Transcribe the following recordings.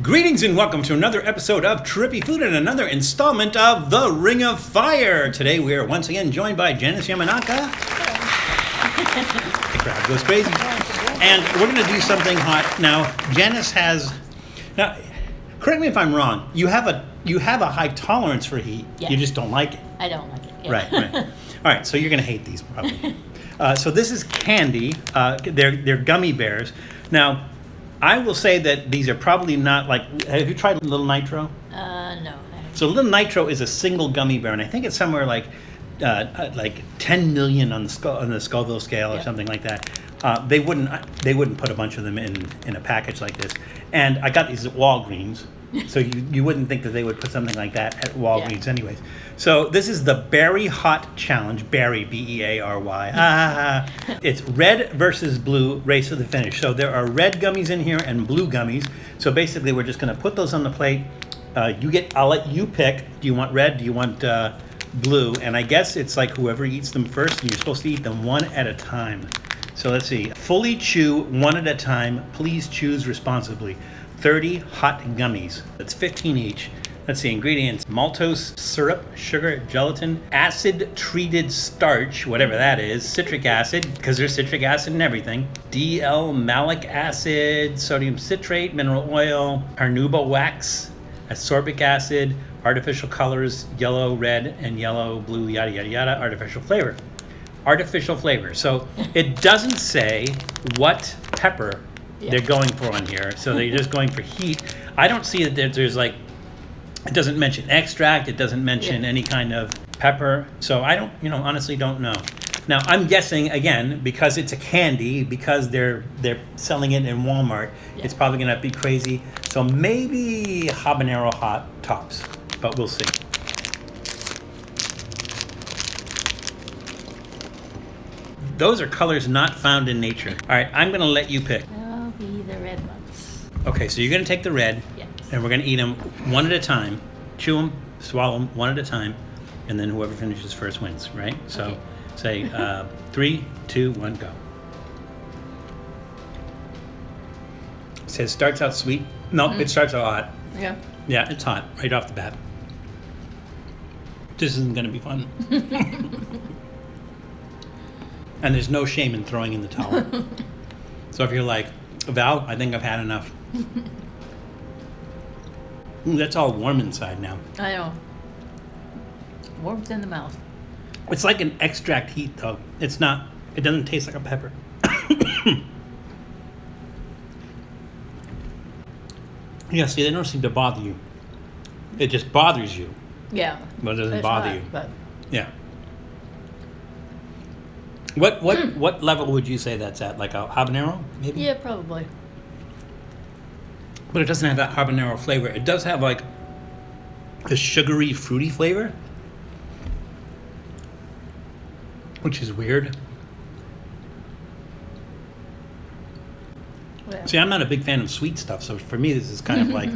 Greetings and welcome to another episode of Trippy Food and another installment of The Ring of Fire. Today we are once again joined by Janice Yamanaka. The crowd goes crazy. And we're going to do something hot. Now, Janice has... Now, correct me if I'm wrong. You have a high tolerance for heat. Yeah. You just don't like it. I don't like it. Yeah. Right. All right, so you're going to hate these probably. So this is candy. They're gummy bears. Now, I will say that these are probably not like... Have you tried Little Nitro? No. I haven't. So Little Nitro is a single gummy bear, and I think it's somewhere like 10 million on the Scoville scale or something like that. They wouldn't put a bunch of them in a package like this. And I got these at Walgreens, so you wouldn't think that they would put something like that at Walgreens anyways. So this is the Beary Hot Challenge, Beary, B-E-A-R-Y. It's red versus blue, race to the finish. So there are red gummies in here and blue gummies. So basically we're just going to put those on the plate. I'll let you pick. Do you want red? Do you want blue? And I guess it's like whoever eats them first, and you're supposed to eat them one at a time. So let's see. Fully chew one at a time. Please choose responsibly. 30 hot gummies. That's 15 each. Let's see, ingredients: maltose syrup, sugar, gelatin, acid-treated starch, whatever that is, citric acid, because there's citric acid in everything, D-L-malic acid, sodium citrate, mineral oil, carnauba wax, ascorbic acid, artificial colors, yellow, red, and yellow, blue, yada, yada, yada, artificial flavor. Artificial flavor. So it doesn't say what pepper they're going for on here, so they're just going for heat. I don't see that there's like... It doesn't mention extract. It doesn't mention any kind of pepper. So I don't, honestly don't know. Now I'm guessing again because it's a candy, because they're selling it in Walmart. It's probably gonna be crazy. So maybe habanero hot tops, but we'll see. Those are colors not found in nature. All right, I'm gonna let you pick. I'll be the red ones. Okay, so you're gonna take the red. Yes. And we're going to eat them one at a time, chew them, swallow them one at a time, and then whoever finishes first wins, right? So say 3, 2, 1, go. It says starts out sweet. No, it starts out hot. Yeah. Yeah, it's hot right off the bat. This isn't going to be fun. And there's no shame in throwing in the towel. So if you're like, Val, I think I've had enough. Ooh, that's all warm inside now. I know. Warmth in the mouth. It's like an extract heat, though. It doesn't taste like a pepper. Yeah, see, they don't seem to bother you. It just bothers you. Yeah. But it doesn't It's bother hot, you. But Yeah. What level would you say that's at? Like a habanero, maybe? yeah, probably. But it doesn't have that habanero flavor. It does have like a sugary, fruity flavor, which is weird. Yeah. See, I'm not a big fan of sweet stuff, so for me this is kind of like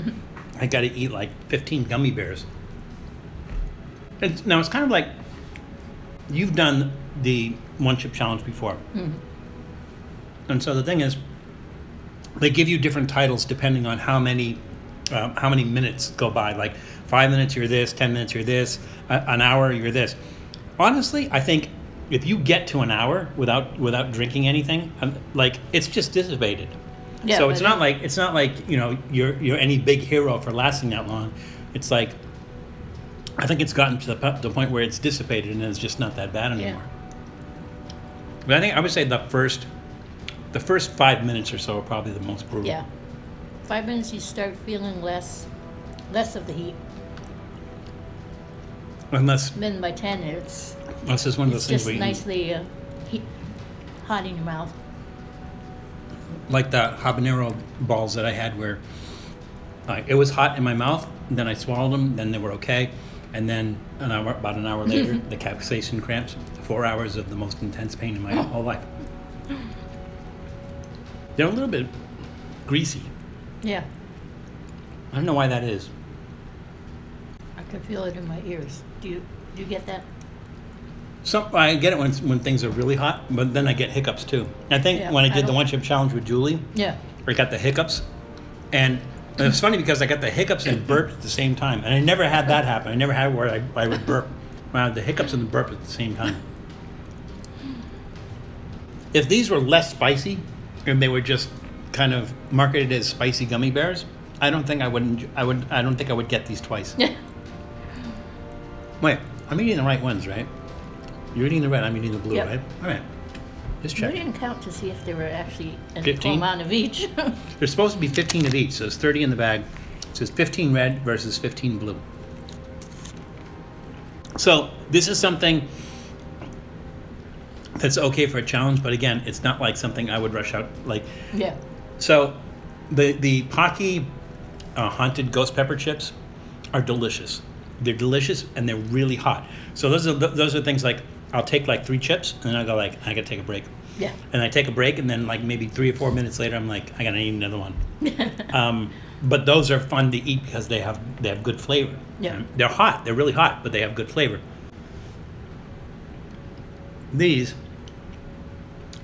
I got to eat like 15 gummy bears. Now it's kind of like you've done the one chip challenge before, and so the thing is, they give you different titles depending on how many minutes go by. Like 5 minutes, you're this. 10 minutes, you're this. An hour, you're this. Honestly, I think if you get to an hour without drinking anything, like it's just dissipated. Yeah, so it's not like you're any big hero for lasting that long. It's like I think it's gotten to the point where it's dissipated and it's just not that bad anymore. But I would say the first 5 minutes or so are probably the most brutal. Yeah. 5 minutes, you start feeling less of the heat. Unless Then by 10, it's this is one of those things just where you nicely hot in your mouth. like the habanero balls that I had where it was hot in my mouth, and then I swallowed them, then they were okay, and then about an hour later, the capsaicin cramps, 4 hours of the most intense pain in my whole life. They're a little bit greasy. Yeah. I don't know why that is. I can feel it in my ears. Do you get that? I get it when things are really hot, but then I get hiccups too. I think when I did the one chip challenge with Julie, Yeah. I got the hiccups, and And it's funny because I got the hiccups and burp at the same time. And I never had that happen. I never had where I would burp. I had the hiccups and the burp at the same time. If these were less spicy and they were just kind of marketed as spicy gummy bears, I don't think I would get these twice. Wait, I'm eating the right ones, right? You're eating the red, I'm eating the blue, Yep. right? All right. Just check. We didn't count to see if there were actually an 15? equal amount of each. There's supposed to be 15 of each, so there's 30 in the bag. It says 15 red versus 15 blue. So this is something that's okay for a challenge, but again, it's not like something I would rush out like. Yeah. So the Pocky haunted ghost pepper chips are delicious. They're delicious and they're really hot. So those are things like I'll take like 3 chips and then I go like I gotta take a break. Yeah. And I take a break and then like maybe 3 or 4 minutes later I'm like I gotta eat another one. But those are fun to eat because they have good flavor. Yeah. They're hot. They're really hot, but they have good flavor. These,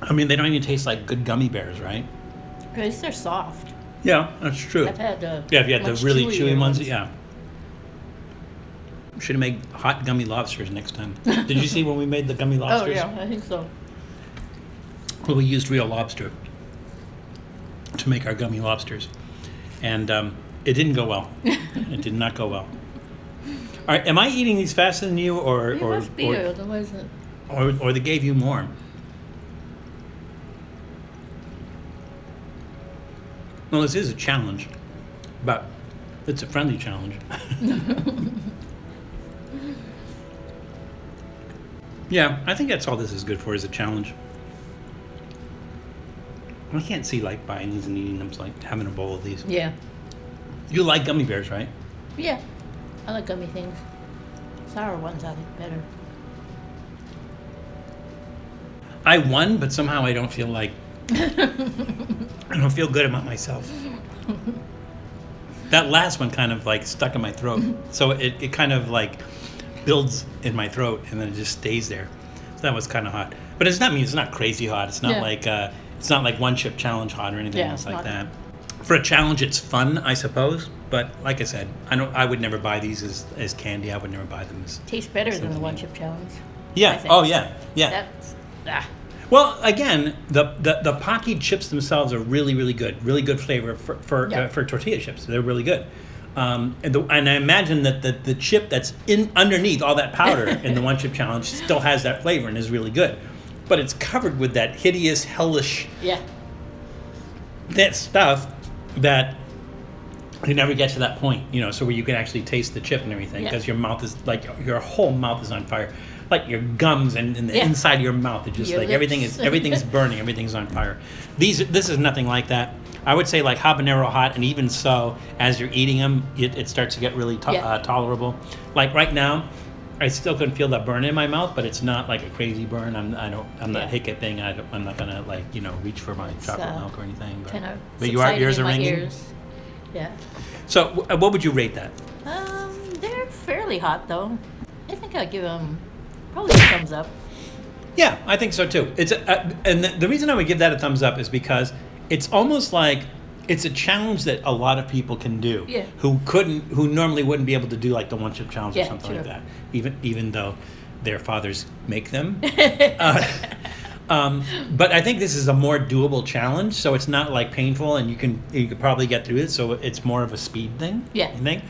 I mean, they don't even taste like good gummy bears, right? At least they're soft. Yeah, that's true. I've had Yeah, if you had the much really chewier chewy ones, yeah. Should have made hot gummy lobsters next time. Did you see when we made the gummy Oh lobsters? yeah, I think so. Well, we used real lobster to make our gummy lobsters. And it didn't go well. It did not go well. All right, am I eating these faster than you, or You must be, otherwise or they gave you more? Well, this is a challenge, but it's a friendly challenge. Yeah, I think that's all this is good for, is a challenge. I can't see like buying these and eating them, it's like having a bowl of these. yeah. You like gummy bears, right? Yeah. I like gummy things. Sour ones I like better. I won, but somehow I don't feel like I don't feel good about myself. That last one kind of like stuck in my throat, so it kind of like builds in my throat and then it just stays there. So that was kind of hot, but it's not crazy hot. It's not like one chip challenge hot or anything else like that. For a challenge, it's fun, I suppose. But like I said, I would never buy these as candy. I would never buy them as. Tastes better than the one chip challenge. Yeah. Oh yeah. Yeah. That's Well, again, the Pocky chips themselves are really, really good. Really good flavor for tortilla chips. They're really good. And I imagine that the chip that's underneath all that powder in the one chip challenge still has that flavor and is really good. But it's covered with that hideous, hellish that stuff that you never get to that point, so where you can actually taste the chip and everything, because your mouth is like your whole mouth is on fire. Like your gums and the inside of your mouth, it's just Your like lips. everything's burning, everything's on fire. This is nothing like that. I would say like habanero hot, and even so, as you're eating them, it starts to get really tolerable. Like right now, I still can feel that burn in my mouth, but it's not like a crazy burn. I'm not hiccuping. I'm not gonna reach for my chocolate milk or anything. But yours are ringing. Ears. Yeah. So what would you rate that? They're fairly hot though. I think I'd give them probably a thumbs up. Yeah, I think so too. It's and the reason I would give that a thumbs up is because it's almost like it's a challenge that a lot of people can do. Yeah. Who normally wouldn't be able to do like the one chip challenge or something true. like that. Even though their fathers make them. But I think this is a more doable challenge, so it's not like painful, and you could probably get through it. So it's more of a speed thing. Yeah. I think.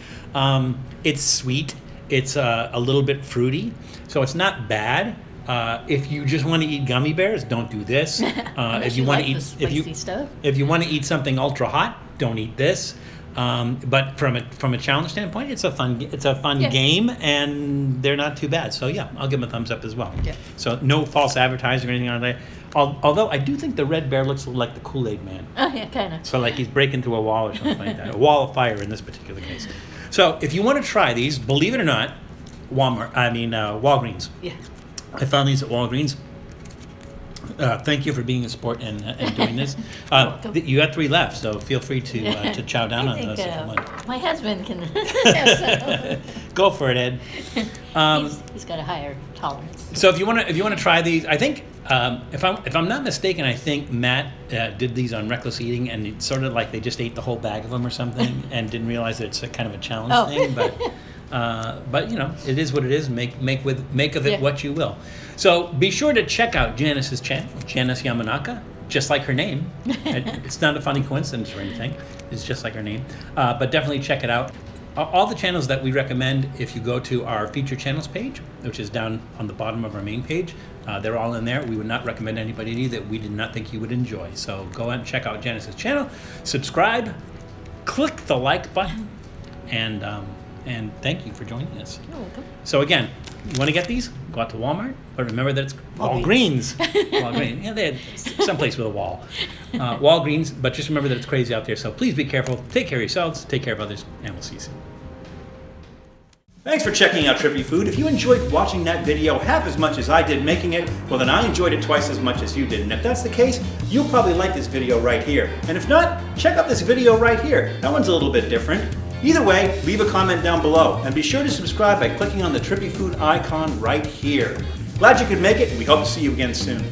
It's sweet. It's a little bit fruity, so it's not bad. If you just want to eat gummy bears, don't do this. If you want to eat stuff. if you want to eat something ultra hot, don't eat this. But from a challenge standpoint, it's a fun game, and they're not too bad. So yeah, I'll give them a thumbs up as well. Yeah. So no false advertising or anything on there. Although I do think the red bear looks like the Kool-Aid Man. Oh yeah, kind of. So like he's breaking through a wall or something like that. A wall of fire in this particular case. So if you want to try these, believe it or not, Walgreens. Yeah. I found these at Walgreens. Thank you for being a sport and doing this. Welcome. You got 3 left, so feel free to chow down on those if you want. My husband can have some. Go for it, Ed. He's got a higher tolerance. So if you want to try these, I think if I'm not mistaken, I think Matt did these on reckless eating, and it's sort of like they just ate the whole bag of them or something, and didn't realize that it's a kind of a challenge thing. But you know, it is what it is. Make of it what you will. So be sure to check out Janice's channel, Janice Yamanaka, just like her name. It's not a funny coincidence or anything. It's just like her name. But definitely check it out. All the channels that we recommend, if you go to our featured channels page, which is down on the bottom of our main page, they're all in there. We would not recommend anybody that we did not think you would enjoy. So go and check out Janice's channel, subscribe, click the like button, and thank you for joining us. You're welcome. So again, you want to get these? Go out to Walmart, but remember that it's Walgreens. Walgreens. Yeah, they had someplace with a wall. Walgreens, but just remember that it's crazy out there. So please be careful. Take care of yourselves. Take care of others, and we'll see you soon. Thanks for checking out Trippy Food. If you enjoyed watching that video half as much as I did making it, well then I enjoyed it twice as much as you did. And if that's the case, you'll probably like this video right here. And if not, check out this video right here. That one's a little bit different. Either way, leave a comment down below, and be sure to subscribe by clicking on the Trippy Food icon right here. Glad you could make it, and we hope to see you again soon.